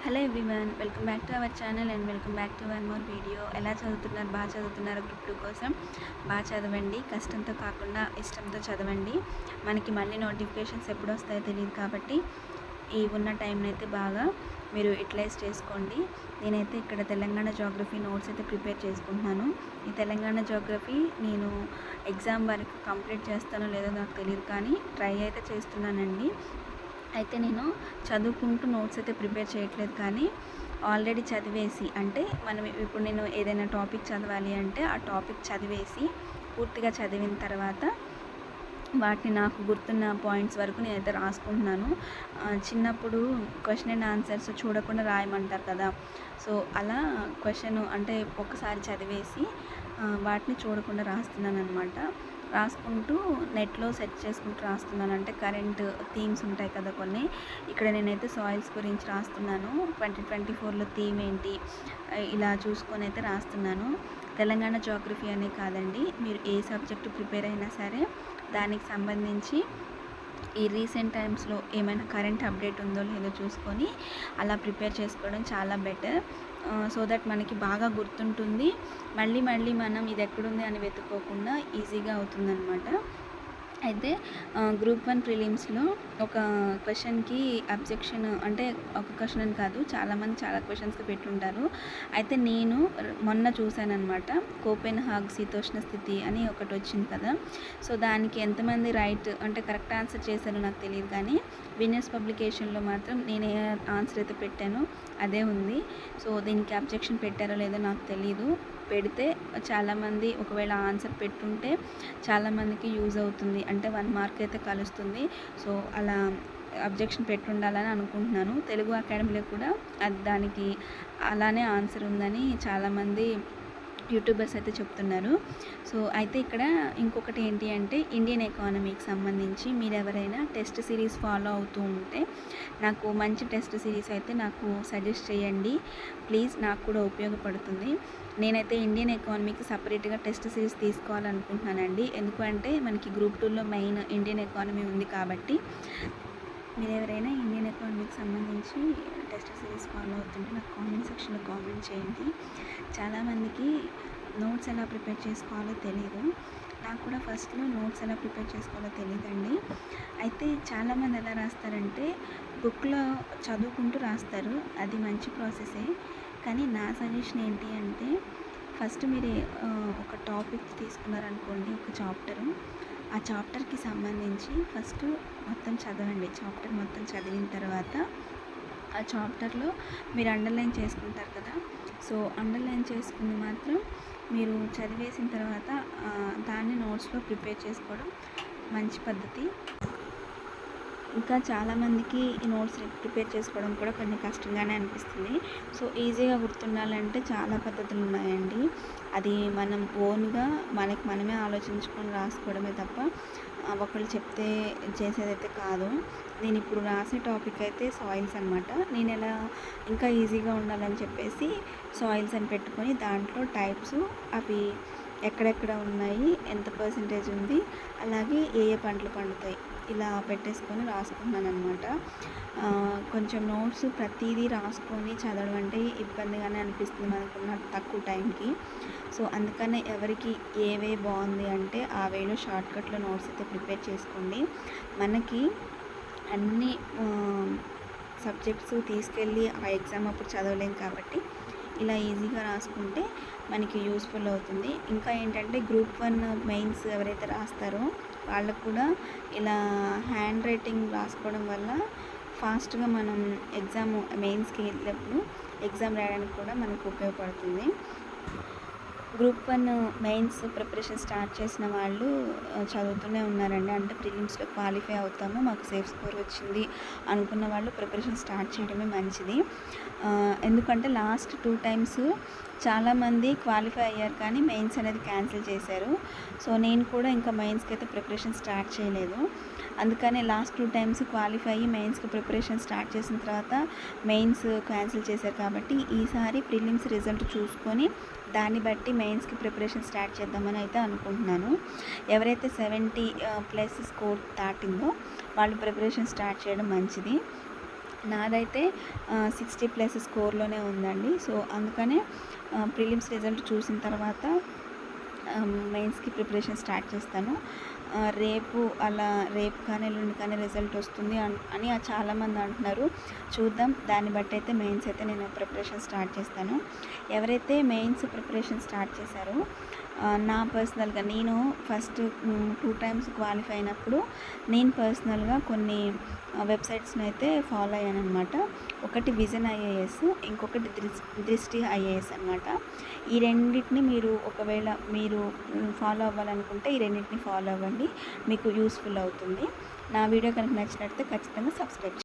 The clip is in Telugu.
Hello everyone, welcome back to our channel and welcome back to one more video. ఎలా చదువుతున్నారు? బాగా చదువుతున్నారు? గ్రూప్ 2 కోసం బాగా చదవండి. కష్టంతో కాకుండా ఇష్టంతో చదవండి. మనకి మళ్ళీ నోటిఫికేషన్స్ ఎప్పుడు వస్తాయో తెలియదు కాబట్టి ఈ ఉన్న టైంని అయితే బాగా మీరు యూటిలైజ్ చేసుకోండి. నేనైతే ఇక్కడ తెలంగాణ జాగ్రఫీ నోట్స్ అయితే ప్రిపేర్ చేసుకుంటున్నాను. ఈ తెలంగాణ జాగ్రఫీ నేను ఎగ్జామ్ వరకు కంప్లీట్ చేస్తానో లేదో నాకు తెలియదు, కానీ ట్రై అయితే చేస్తున్నానండి. అయితే నేను చదువుకుంటూ నోట్స్ అయితే ప్రిపేర్ చేయట్లేదు, కానీ ఆల్రెడీ చదివేసి, అంటే మనం ఇప్పుడు నేను ఏదైనా టాపిక్ చదవాలి అంటే ఆ టాపిక్ చదివేసి పూర్తిగా చదివిన తర్వాత వాటిని నాకు గుర్తున్న పాయింట్స్ వరకు నేనైతే రాసుకుంటున్నాను. చిన్నప్పుడు క్వశ్చన్ అండ్ ఆన్సర్స్ చూడకుండా రాయమంటారు కదా, సో అలా క్వశ్చన్ అంటే ఒక్కసారి చదివేసి వాటిని చూడకుండా రాస్తున్నాను అనమాట. రాసుకుంటూ నెట్లో సెర్చ్ చేసుకుంటూ రాస్తున్నాను. అంటే కరెంట్ థీమ్స్ ఉంటాయి కదా కొన్ని, ఇక్కడ నేనైతే సాయిల్స్ గురించి రాస్తున్నాను. 2024లో థీమ్ ఏంటి ఇలా చూసుకొని అయితే రాస్తున్నాను. తెలంగాణ జాగ్రఫీ అనే కాదండి, మీరు ఏ సబ్జెక్టు ప్రిపేర్ అయినా సరే దానికి సంబంధించి ఈ రీసెంట్ టైమ్స్లో ఏమైనా కరెంట్ అప్డేట్ ఉందో లేదో చూసుకొని అలా ప్రిపేర్ చేసుకోవడం చాలా బెటర్. సో దట్ మనకి బాగా గుర్తుంటుంది. మళ్ళీ మళ్ళీ మనం ఇది ఎక్కడుంది అని వెతుక్కోకుండా ఈజీగా అవుతుందన్నమాట. అయితే గ్రూప్ 1 ప్రిలిమ్స్లో ఒక క్వశ్చన్కి అబ్జెక్షన్, అంటే ఒక క్వశ్చన్ అని కాదు, చాలామంది చాలా క్వశ్చన్స్కి పెట్టుంటారు. అయితే నేను మొన్న చూశాను అనమాట. కోపెన్హాగ్ శీతోష్ణ స్థితి అని ఒకటి వచ్చింది కదా, సో దానికి ఎంతమంది రైట్ అంటే కరెక్ట్ ఆన్సర్ చేశారో నాకు తెలియదు, కానీ విన్నర్స్ పబ్లికేషన్లో మాత్రం నేను ఏ ఆన్సర్ అయితే పెట్టానో అదే ఉంది. సో దీనికి అబ్జెక్షన్ పెట్టారో లేదో నాకు తెలీదు. పెడితే చాలామంది ఒకవేళ ఆన్సర్ పెట్టుంటే చాలామందికి యూజ్ అవుతుంది, అంటే 1 మార్క్ అయితే కలుస్తుంది. సో అలా అబ్జెక్షన్ పెట్టుండాలని అనుకుంటున్నాను. తెలుగు అకాడమీలో కూడా దానికి అలానే ఆన్సర్ ఉందని చాలామంది యూట్యూబర్స్ అయితే చెప్తున్నారు. సో అయితే ఇక్కడ ఇంకొకటి ఏంటి అంటే ఇండియన్ ఎకానమీకి సంబంధించి మీరు ఎవరైనా టెస్ట్ సిరీస్ ఫాలో అవుతూ ఉంటే నాకు మంచి టెస్ట్ సిరీస్ అయితే నాకు సజెస్ట్ చేయండి ప్లీజ్, నాకు కూడా ఉపయోగపడుతుంది. నేనైతే ఇండియన్ ఎకానమీకి సపరేట్గా టెస్ట్ సిరీస్ తీసుకోవాలనుకుంటున్నానండి. ఎందుకంటే మనకి గ్రూప్ 2లో మెయిన్ ఇండియన్ ఎకానమీ ఉంది కాబట్టి మీరు ఎవరైనా ఇండియన్ ఎకానమీకి సంబంధించి టెస్ట్ సిరీస్ ఫాలో అవుతుంటే నాకు కామెంట్ సెక్షన్లో కామెంట్ చేయండి. చాలామందికి నోట్స్ ఎలా ప్రిపేర్ చేసుకోవాలో తెలీదు. నాకు కూడా ఫస్ట్లో నోట్స్ ఎలా ప్రిపేర్ చేసుకోవాలో తెలియదండి. అయితే చాలామంది ఎలా రాస్తారంటే బుక్లో చదువుకుంటూ రాస్తారు, అది మంచి ప్రాసెసే. కానీ నా సజెషన్ ఏంటి అంటే ఫస్ట్ మీరు ఒక టాపిక్ తీసుకున్నారనుకోండి, ఒక చాప్టరు, ఆ చాప్టర్కి సంబంధించి ఫస్ట్ మొత్తం చదవండి. చాప్టర్ మొత్తం చదివిన తర్వాత ఆ చాప్టర్లో మీరు అండర్లైన్ చేసుకుంటారు కదా, సో అండర్లైన్ చేసుకుని మాత్రం మీరు చదివేసిన తర్వాత దాన్ని నోట్స్లో ప్రిపేర్ చేసుకోవడం మంచి పద్ధతి. ఇంకా చాలామందికి ఈ నోట్స్ ప్రిపేర్ చేసుకోవడం కూడా కొంచెం కష్టంగానే అనిపిస్తుంది. సో ఈజీగా గుర్తుండాలంటే చాలా పద్ధతులు ఉన్నాయండి. అది మనం ఓన్గా మనమే ఆలోచించుకొని రాసుకోవడమే తప్ప ఒకళ్ళు చెప్తే చేసేదైతే కాదు. నేను ఇప్పుడు రాసే టాపిక్ అయితే సాయిల్స్ అనమాట. నేను ఎలా ఇంకా ఈజీగా ఉండాలని చెప్పేసి సాయిల్స్ అని పెట్టుకొని దాంట్లో టైప్స్, అవి ఎక్కడెక్కడ ఉన్నాయి, ఎంత పర్సెంటేజ్ ఉంది, అలాగే ఏ ఏ పంటలు పండుతాయి, ఇలా పెట్టేసుకొని రాసుకున్నాను అనమాట. కొంచెం నోట్స్ ప్రతిదీ రాసుకొని చదవడం అంటే ఇబ్బందిగానే అనిపిస్తుంది మనకున్న తక్కువ టైంకి. సో అందుకనే ఎవరికి ఏ వే బాగుంది అంటే ఆ వేలో షార్ట్కట్లో నోట్స్ అయితే ప్రిపేర్ చేసుకోండి. మనకి అన్ని సబ్జెక్ట్స్ తీసుకెళ్ళి ఆ ఎగ్జామ్ అప్పుడు చదవలేం కాబట్టి ఇలా ఈజీగా రాసుకుంటే మనకి యూస్ఫుల్ అవుతుంది. ఇంకా ఏంటంటే గ్రూప్ 1 మెయిన్స్ ఎవరైతే రాస్తారో వాళ్ళకు కూడా ఇలా హ్యాండ్ రైటింగ్ రాసుకోవడం వల్ల ఫాస్ట్గా మనం ఎగ్జామ్ మెయిన్స్కి వెళ్ళినప్పుడు ఎగ్జామ్ రాయడానికి కూడా మనకు ఉపయోగపడుతుంది. గ్రూప్ 1 మెయిన్స్ ప్రిపరేషన్ స్టార్ట్ చేసిన వాళ్ళు చదువుతూనే ఉన్నారండి. అంటే ప్రిలిమ్స్లో క్వాలిఫై అవుతాము, మాకు సేఫ్ స్కోర్ వచ్చింది అనుకున్న వాళ్ళు ప్రిపరేషన్ స్టార్ట్ చేయడమే మంచిది. ఎందుకంటే లాస్ట్ 2 టైమ్స్ చాలామంది క్వాలిఫై అయ్యారు కానీ మెయిన్స్ అనేది క్యాన్సిల్ చేశారు. సో నేను కూడా ఇంకా మెయిన్స్కి అయితే ప్రిపరేషన్ స్టార్ట్ చేయలేదు. అందుకనే లాస్ట్ 2 టైమ్స్ క్వాలిఫై అయ్యి మెయిన్స్కి ప్రిపరేషన్ స్టార్ట్ చేసిన తర్వాత మెయిన్స్ క్యాన్సిల్ చేశారు కాబట్టి ఈసారి ప్రిలిమ్స్ రిజల్ట్ చూసుకొని దాన్ని బట్టి మెయిన్స్కి ప్రిపరేషన్ స్టార్ట్ చేద్దామని అయితే అనుకుంటున్నాను. ఎవరైతే 70+ స్కోర్ దాటిందో వాళ్ళు ప్రిపరేషన్ స్టార్ట్ చేయడం మంచిది. నాదైతే 60+ స్కోర్‌లోనే ఉందండి. సో, అందుకనే ప్రిలిమ్స్ రిజల్ట్ చూసిన తర్వాత మెయిన్స్‌కి ప్రిపరేషన్ స్టార్ట్ చేస్తాను. రేపు కానీ ఎల్లుండి కానీ రిజల్ట్ వస్తుంది అని చాలామంది అంటున్నారు. చూద్దాం, దాన్ని బట్టి అయితే మెయిన్స్ అయితే నేను ప్రిపరేషన్ స్టార్ట్ చేస్తాను. ఎవరైతే మెయిన్స్ ప్రిపరేషన్ స్టార్ట్ చేశారో నా పర్సనల్‌గా నేను ఫస్ట్ 2 టైమ్స్ క్వాలిఫై అయినప్పుడు నేను పర్సనల్‌గా కొన్ని వెబ్‌సైట్స్‌ని అయితే ఫాలో అయ్యాననమాట. ఒకటి విజన్ ఐఏఎస్, ఇంకొకటి దృష్టి ఐఏఎస్ అనమాట. ఈ రెండిటిని ఒకవేళ మీరు ఫాలో అవ్వాలనుకుంటే ఈ రెండింటిని ఫాలో అవ్వండి, మీకు యూస్ఫుల్ అవుతుంది. నా వీడియో కనుక నచ్చినట్లయితే ఖచ్చితంగా సబ్స్క్రైబ్ చేయండి.